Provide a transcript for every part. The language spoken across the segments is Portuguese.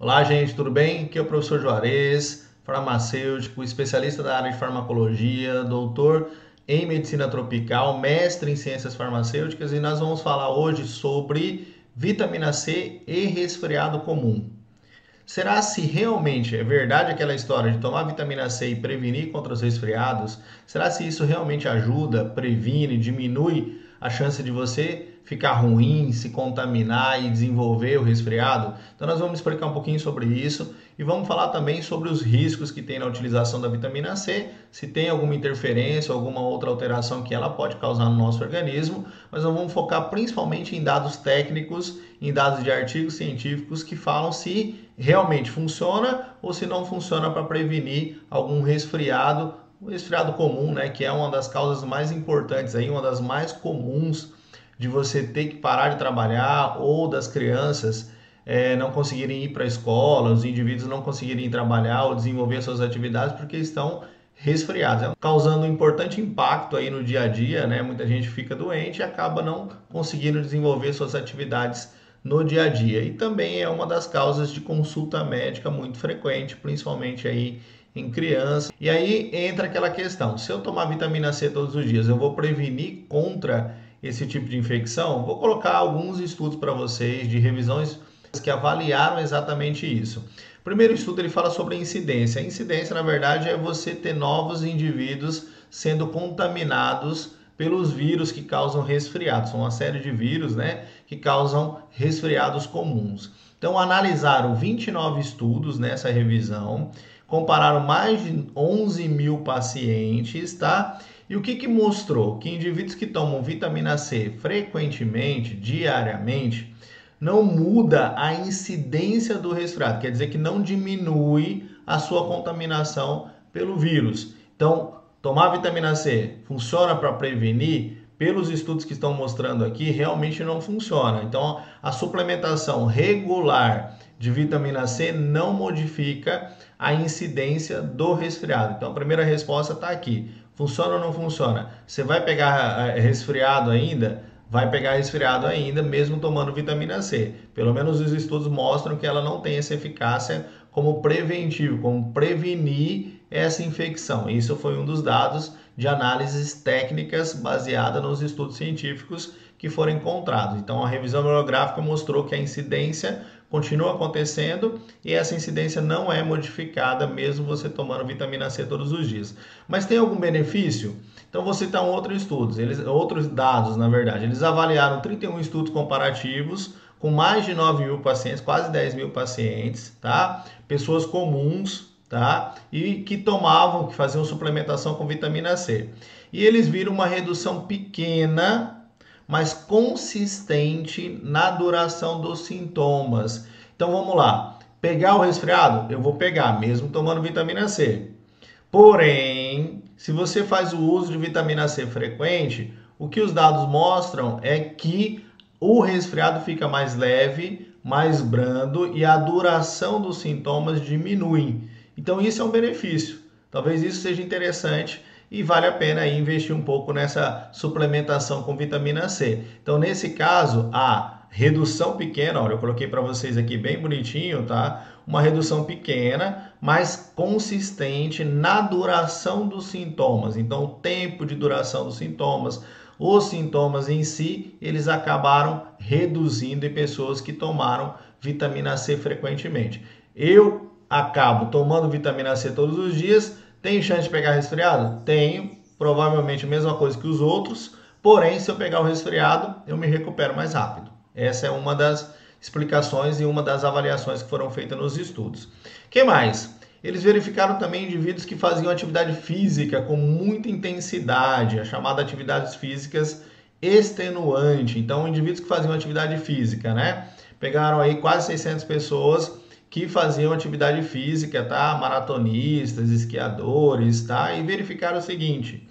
Olá, gente, tudo bem? Aqui é o professor Juarez, farmacêutico, especialista da área de farmacologia, doutor em medicina tropical, mestre em ciências farmacêuticas e nós vamos falar hoje sobre vitamina C e resfriado comum. Será se realmente é verdade aquela história de tomar vitamina C e prevenir contra os resfriados? Será se isso realmente ajuda, previne, diminui a chance de você ficar ruim, se contaminar e desenvolver o resfriado? Então nós vamos explicar um pouquinho sobre isso e vamos falar também sobre os riscos que tem na utilização da vitamina C, se tem alguma interferência, alguma outra alteração que ela pode causar no nosso organismo, mas nós vamos focar principalmente em dados técnicos, em dados de artigos científicos que falam se realmente funciona ou se não funciona para prevenir algum resfriado, o resfriado comum, né, que é uma das causas mais importantes aí, uma das mais comuns de você ter que parar de trabalhar ou das crianças não conseguirem ir para a escola, os indivíduos não conseguirem trabalhar ou desenvolver suas atividades porque estão resfriados, causando um importante impacto aí no dia a dia, né? Muita gente fica doente e acaba não conseguindo desenvolver suas atividades no dia a dia. E também é uma das causas de consulta médica muito frequente, principalmente aí em criança. E aí entra aquela questão: se eu tomar vitamina C todos os dias, eu vou prevenir contra esse tipo de infecção? Vou colocar alguns estudos para vocês de revisões que avaliaram exatamente isso. O primeiro estudo ele fala sobre a incidência. A incidência, na verdade, é você ter novos indivíduos sendo contaminados pelos vírus que causam resfriados. São uma série de vírus, né, que causam resfriados comuns. Então, analisaram 29 estudos nessa revisão, compararam mais de 11 mil pacientes, tá? E o que mostrou? Que indivíduos que tomam vitamina C frequentemente, diariamente, não muda a incidência do resfriado, quer dizer que não diminui a sua contaminação pelo vírus. Então, tomar vitamina C funciona para prevenir? Pelos estudos que estão mostrando aqui, realmente não funciona. Então, a suplementação regular de vitamina C não modifica a incidência do resfriado. Então, a primeira resposta está aqui. Funciona ou não funciona? Você vai pegar resfriado ainda? Vai pegar resfriado ainda, mesmo tomando vitamina C. Pelo menos os estudos mostram que ela não tem essa eficácia como preventivo, como prevenir essa infecção. Isso foi um dos dados de análises técnicas baseada nos estudos científicos que foram encontrados. Então, a revisão bibliográfica mostrou que a incidência continua acontecendo e essa incidência não é modificada mesmo você tomando vitamina C todos os dias. Mas tem algum benefício? Então vou citar outros estudos, outros dados, na verdade. Eles avaliaram 31 estudos comparativos com mais de 9 mil pacientes, quase 10 mil pacientes, tá? Pessoas comuns, tá? E que tomavam, que faziam suplementação com vitamina C. E eles viram uma redução pequena, mas consistente na duração dos sintomas. Então vamos lá. Pegar o resfriado? Eu vou pegar, mesmo tomando vitamina C. Porém, se você faz o uso de vitamina C frequente, o que os dados mostram é que o resfriado fica mais leve, mais brando e a duração dos sintomas diminui. Então isso é um benefício. Talvez isso seja interessante e vale a pena aí investir um pouco nessa suplementação com vitamina C. Então nesse caso, a redução pequena, olha, eu coloquei para vocês aqui bem bonitinho, tá? Uma redução pequena, mas consistente na duração dos sintomas. Então, o tempo de duração dos sintomas, os sintomas em si, eles acabaram reduzindo em pessoas que tomaram vitamina C frequentemente. Eu acabo tomando vitamina C todos os dias, tenho chance de pegar resfriado? Tenho, provavelmente a mesma coisa que os outros, porém, se eu pegar o resfriado, eu me recupero mais rápido. Essa é uma das explicações e uma das avaliações que foram feitas nos estudos. O que mais? Eles verificaram também indivíduos que faziam atividade física com muita intensidade, a chamada atividades físicas extenuante. Então, indivíduos que faziam atividade física, né? Pegaram aí quase 600 pessoas que faziam atividade física, tá? Maratonistas, esquiadores, tá? E verificaram o seguinte,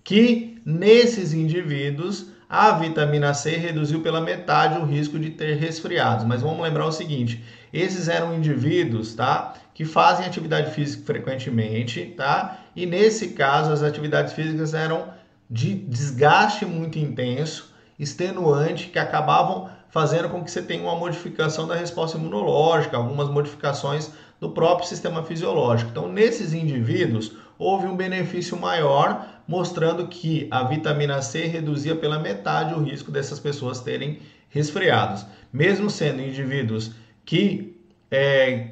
que nesses indivíduos a vitamina C reduziu pela metade o risco de ter resfriados. Mas vamos lembrar o seguinte, esses eram indivíduos, tá, que fazem atividade física frequentemente, tá? E nesse caso as atividades físicas eram de desgaste muito intenso, extenuante, que acabavam fazendo com que você tenha uma modificação da resposta imunológica, algumas modificações do próprio sistema fisiológico. Então, nesses indivíduos, houve um benefício maior, mostrando que a vitamina C reduzia pela metade o risco dessas pessoas terem resfriados. Mesmo sendo indivíduos que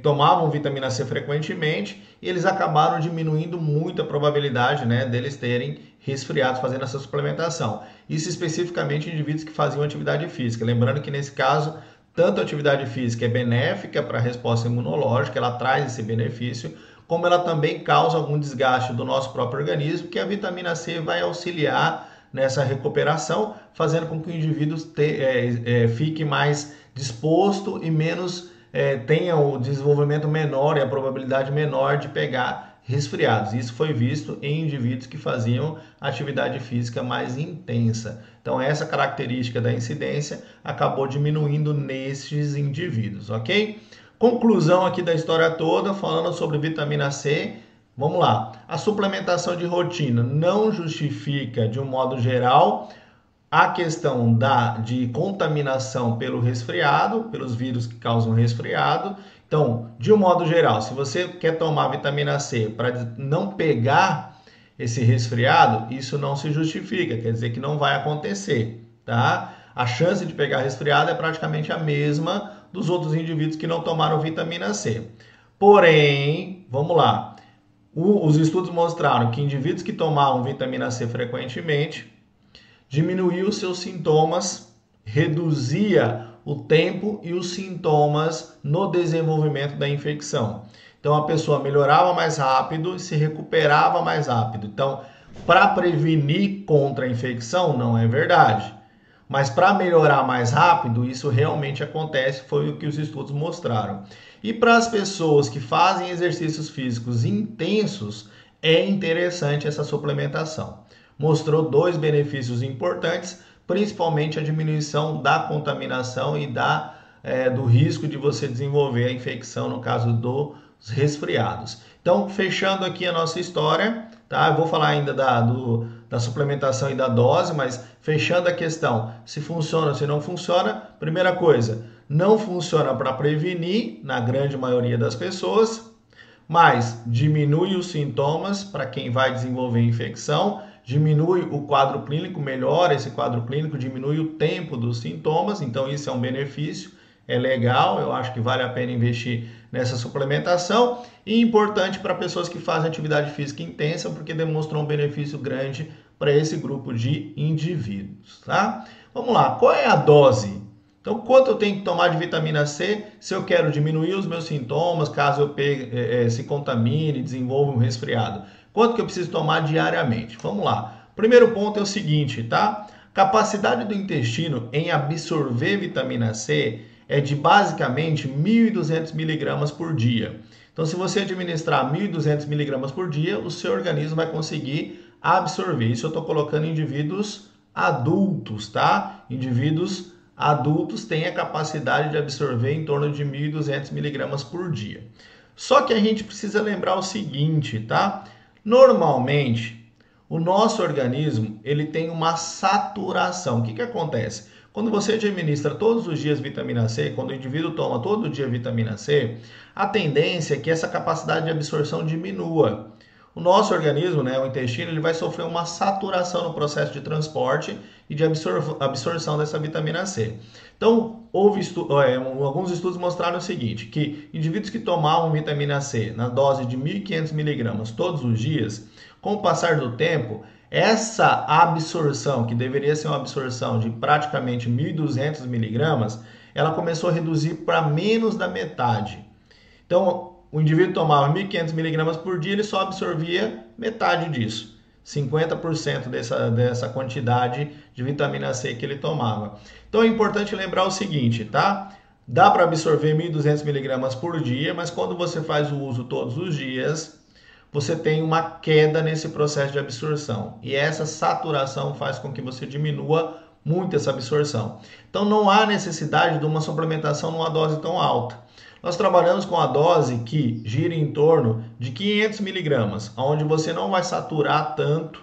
tomavam vitamina C frequentemente, eles acabaram diminuindo muito a probabilidade, né, deles terem resfriados fazendo essa suplementação. Isso especificamente em indivíduos que faziam atividade física. Lembrando que nesse caso, tanto a atividade física é benéfica para a resposta imunológica, ela traz esse benefício, como ela também causa algum desgaste do nosso próprio organismo, que a vitamina C vai auxiliar nessa recuperação, fazendo com que o indivíduo fique mais disposto e menos tenha o desenvolvimento menor e a probabilidade menor de pegar resfriados. Isso foi visto em indivíduos que faziam atividade física mais intensa. Então, essa característica da incidência acabou diminuindo nesses indivíduos, ok? Conclusão aqui da história toda, falando sobre vitamina C. Vamos lá. A suplementação de rotina não justifica, de um modo geral, a questão de contaminação pelo resfriado, pelos vírus que causam resfriado. Então, de um modo geral, se você quer tomar vitamina C para não pegar esse resfriado, isso não se justifica, quer dizer que não vai acontecer, tá? A chance de pegar resfriado é praticamente a mesma dos outros indivíduos que não tomaram vitamina C. Porém, vamos lá, os estudos mostraram que indivíduos que tomavam vitamina C frequentemente diminuía os seus sintomas, reduzia o tempo e os sintomas no desenvolvimento da infecção. Então, a pessoa melhorava mais rápido e se recuperava mais rápido. Então, para prevenir contra a infecção, não é verdade. Mas para melhorar mais rápido, isso realmente acontece, foi o que os estudos mostraram. E para as pessoas que fazem exercícios físicos intensos, é interessante essa suplementação. Mostrou 2 benefícios importantes, principalmente a diminuição da contaminação e do risco de você desenvolver a infecção no caso dos resfriados. Então, fechando aqui a nossa história, tá? Eu vou falar ainda da suplementação e da dose, mas fechando a questão, se funciona ou se não funciona, primeira coisa, não funciona para prevenir, na grande maioria das pessoas, mas diminui os sintomas para quem vai desenvolver infecção, diminui o quadro clínico, melhora esse quadro clínico, diminui o tempo dos sintomas, então isso é um benefício, é legal, eu acho que vale a pena investir nessa suplementação e importante para pessoas que fazem atividade física intensa, porque demonstrou um benefício grande para esse grupo de indivíduos, tá? Vamos lá, qual é a dose? Então, quanto eu tenho que tomar de vitamina C se eu quero diminuir os meus sintomas, caso eu se contamine, desenvolva um resfriado? Quanto que eu preciso tomar diariamente? Vamos lá. Primeiro ponto é o seguinte, tá? Capacidade do intestino em absorver vitamina C é de basicamente 1.200 miligramas por dia. Então, se você administrar 1.200 miligramas por dia, o seu organismo vai conseguir absorver. Isso eu estou colocando em indivíduos adultos, tá? Indivíduos adultos têm a capacidade de absorver em torno de 1.200 miligramas por dia. Só que a gente precisa lembrar o seguinte, tá? Normalmente, o nosso organismo ele tem uma saturação. O que acontece? Quando você administra todos os dias vitamina C, quando o indivíduo toma todo dia vitamina C, a tendência é que essa capacidade de absorção diminua. O nosso organismo, né, o intestino, ele vai sofrer uma saturação no processo de transporte e de absorção dessa vitamina C. Então, alguns estudos mostraram o seguinte, que indivíduos que tomavam vitamina C na dose de 1.500 miligramas todos os dias, com o passar do tempo, essa absorção, que deveria ser uma absorção de praticamente 1.200 miligramas, ela começou a reduzir para menos da metade. Então, o indivíduo tomava 1.500 miligramas por dia, ele só absorvia metade disso, 50% dessa quantidade de vitamina C que ele tomava. Então, é importante lembrar o seguinte, tá? Dá para absorver 1.200 miligramas por dia, mas quando você faz o uso todos os dias, você tem uma queda nesse processo de absorção. E essa saturação faz com que você diminua muito essa absorção. Então, não há necessidade de uma suplementação numa dose tão alta. Nós trabalhamos com a dose que gira em torno de 500 miligramas, onde você não vai saturar tanto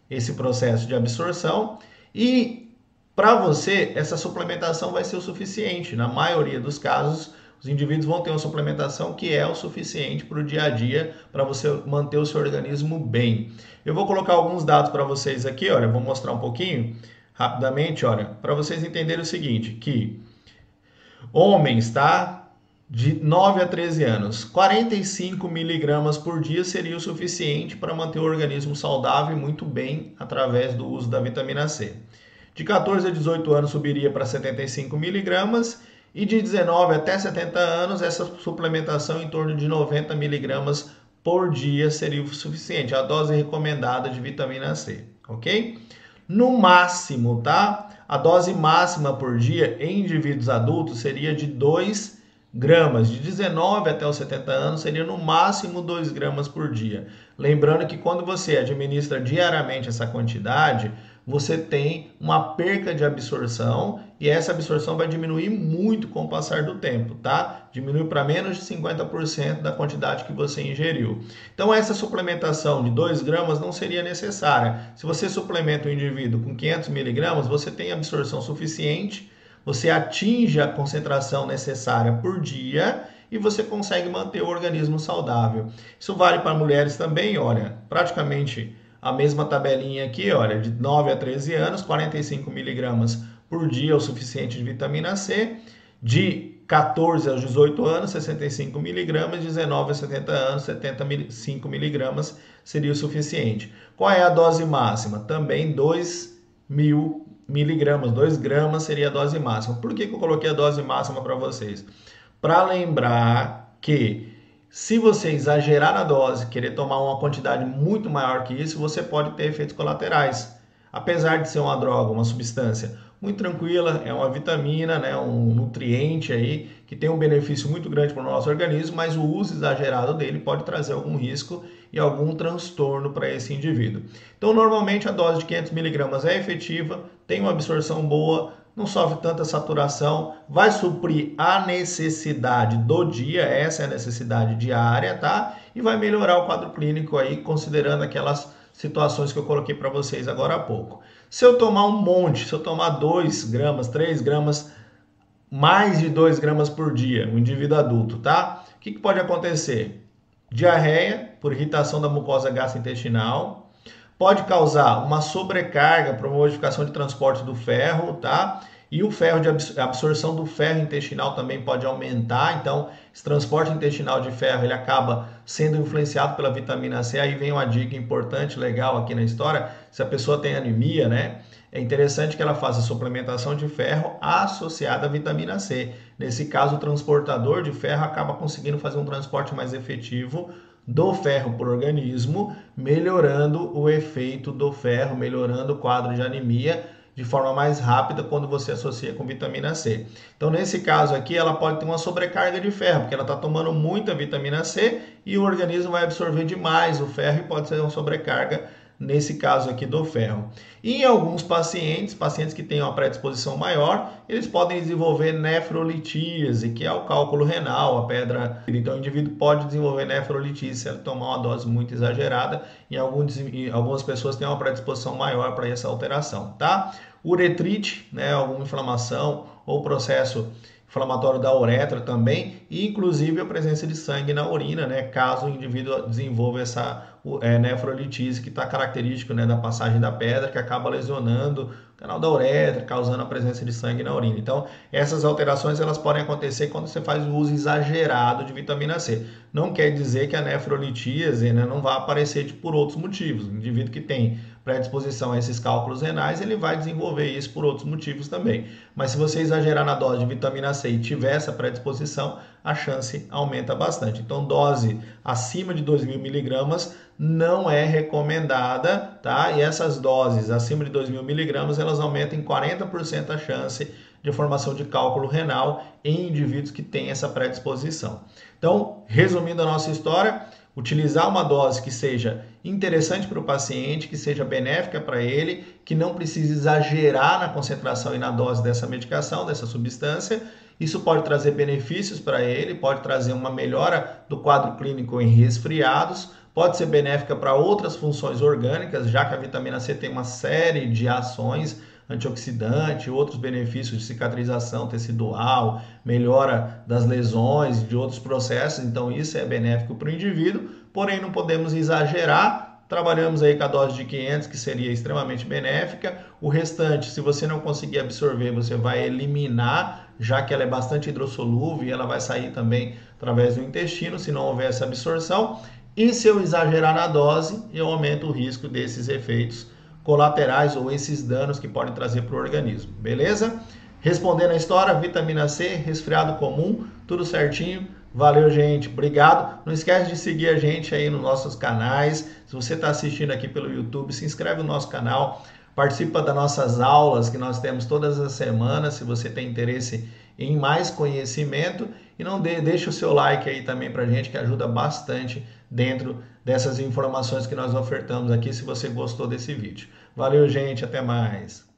esse processo de absorção e Para você, essa suplementação vai ser o suficiente. Na maioria dos casos, os indivíduos vão ter uma suplementação que é o suficiente para o dia a dia, para você manter o seu organismo bem. Eu vou colocar alguns dados para vocês aqui, olha, vou mostrar um pouquinho rapidamente, olha, para vocês entenderem o seguinte, que homens, tá? De 9 a 13 anos, 45 miligramas por dia seria o suficiente para manter o organismo saudável e muito bem através do uso da vitamina C. De 14 a 18 anos subiria para 75 miligramas e de 19 até 70 anos essa suplementação em torno de 90 miligramas por dia seria o suficiente, a dose recomendada de vitamina C, ok? No máximo, tá? A dose máxima por dia em indivíduos adultos seria de 2 gramas. De 19 até os 70 anos seria no máximo 2 gramas por dia. Lembrando que quando você administra diariamente essa quantidade, você tem uma perca de absorção e essa absorção vai diminuir muito com o passar do tempo, tá? Diminui para menos de 50% da quantidade que você ingeriu. Então essa suplementação de 2 gramas não seria necessária. Se você suplementa o indivíduo com 500 miligramas, você tem absorção suficiente, você atinge a concentração necessária por dia e você consegue manter o organismo saudável. Isso vale para mulheres também, olha, praticamente a mesma tabelinha aqui, olha, de 9 a 13 anos, 45 miligramas por dia é o suficiente de vitamina C. De 14 aos 18 anos, 65 miligramas. De 19 a 70 anos, 75 miligramas seria o suficiente. Qual é a dose máxima? Também 2.000 miligramas, 2 gramas seria a dose máxima. Por que eu coloquei a dose máxima para vocês? Para lembrar que se você exagerar na dose, querer tomar uma quantidade muito maior que isso, você pode ter efeitos colaterais. Apesar de ser uma droga, uma substância muito tranquila, é uma vitamina, né, um nutriente aí que tem um benefício muito grande para o nosso organismo, mas o uso exagerado dele pode trazer algum risco e algum transtorno para esse indivíduo. Então, normalmente a dose de 500 miligramas é efetiva, tem uma absorção boa, não sofre tanta saturação, vai suprir a necessidade do dia, essa é a necessidade diária, tá? E vai melhorar o quadro clínico aí, considerando aquelas situações que eu coloquei para vocês agora há pouco. Se eu tomar um monte, se eu tomar 2 gramas, 3 gramas, mais de 2 gramas por dia, um indivíduo adulto, tá? O que pode acontecer? Diarreia, por irritação da mucosa gastrointestinal, pode causar uma sobrecarga por modificação de transporte do ferro, tá? E o ferro a absorção do ferro intestinal também pode aumentar, então esse transporte intestinal de ferro ele acaba sendo influenciado pela vitamina C. Aí vem uma dica importante, legal aqui na história, se a pessoa tem anemia, né? É interessante que ela faça suplementação de ferro associada à vitamina C. Nesse caso, o transportador de ferro acaba conseguindo fazer um transporte mais efetivo do ferro por organismo, melhorando o efeito do ferro, melhorando o quadro de anemia de forma mais rápida quando você associa com vitamina C. Então, nesse caso aqui, ela pode ter uma sobrecarga de ferro, porque ela está tomando muita vitamina C e o organismo vai absorver demais o ferro e pode ser uma sobrecarga nesse caso aqui do ferro. E em alguns pacientes que têm uma predisposição maior, eles podem desenvolver nefrolitíase, que é o cálculo renal, a pedra. Então o indivíduo pode desenvolver nefrolitíase se ele tomar uma dose muito exagerada. Em algumas pessoas têm uma predisposição maior para essa alteração, tá? Uretrite, né, alguma inflamação ou processo inflamatório da uretra também, e inclusive a presença de sangue na urina, né, caso o indivíduo desenvolva essa nefrolitise, que está característico, né, da passagem da pedra, que acaba lesionando o canal da uretra, causando a presença de sangue na urina. Então, essas alterações elas podem acontecer quando você faz o uso exagerado de vitamina C. Não quer dizer que a nefrolitíase, né, não vai aparecer por outros motivos. O indivíduo que tem predisposição a esses cálculos renais, ele vai desenvolver isso por outros motivos também. Mas se você exagerar na dose de vitamina C e tiver essa predisposição, a chance aumenta bastante. Então, dose acima de 2.000 miligramas não é recomendada, tá? E essas doses acima de 2.000 miligramas, elas aumentam em 40% a chance de formação de cálculo renal em indivíduos que têm essa predisposição. Então, resumindo a nossa história, utilizar uma dose que seja interessante para o paciente, que seja benéfica para ele, que não precise exagerar na concentração e na dose dessa medicação, dessa substância. Isso pode trazer benefícios para ele, pode trazer uma melhora do quadro clínico em resfriados, pode ser benéfica para outras funções orgânicas, já que a vitamina C tem uma série de ações antioxidante, outros benefícios de cicatrização tecidual, melhora das lesões, de outros processos, então isso é benéfico para o indivíduo, porém não podemos exagerar. Trabalhamos aí com a dose de 500, que seria extremamente benéfica. O restante, se você não conseguir absorver, você vai eliminar, já que ela é bastante hidrossolúvel e ela vai sair também através do intestino, se não houver essa absorção. E se eu exagerar na dose, eu aumento o risco desses efeitos colaterais ou esses danos que podem trazer para o organismo, beleza? Respondendo a história, vitamina C, resfriado comum, tudo certinho. Valeu, gente. Obrigado. Não esquece de seguir a gente aí nos nossos canais. Se você está assistindo aqui pelo YouTube, se inscreve no nosso canal. Participa das nossas aulas que nós temos todas as semanas, se você tem interesse em mais conhecimento. E não deixa o seu like aí também para a gente, que ajuda bastante dentro dessas informações que nós ofertamos aqui, se você gostou desse vídeo. Valeu, gente. Até mais.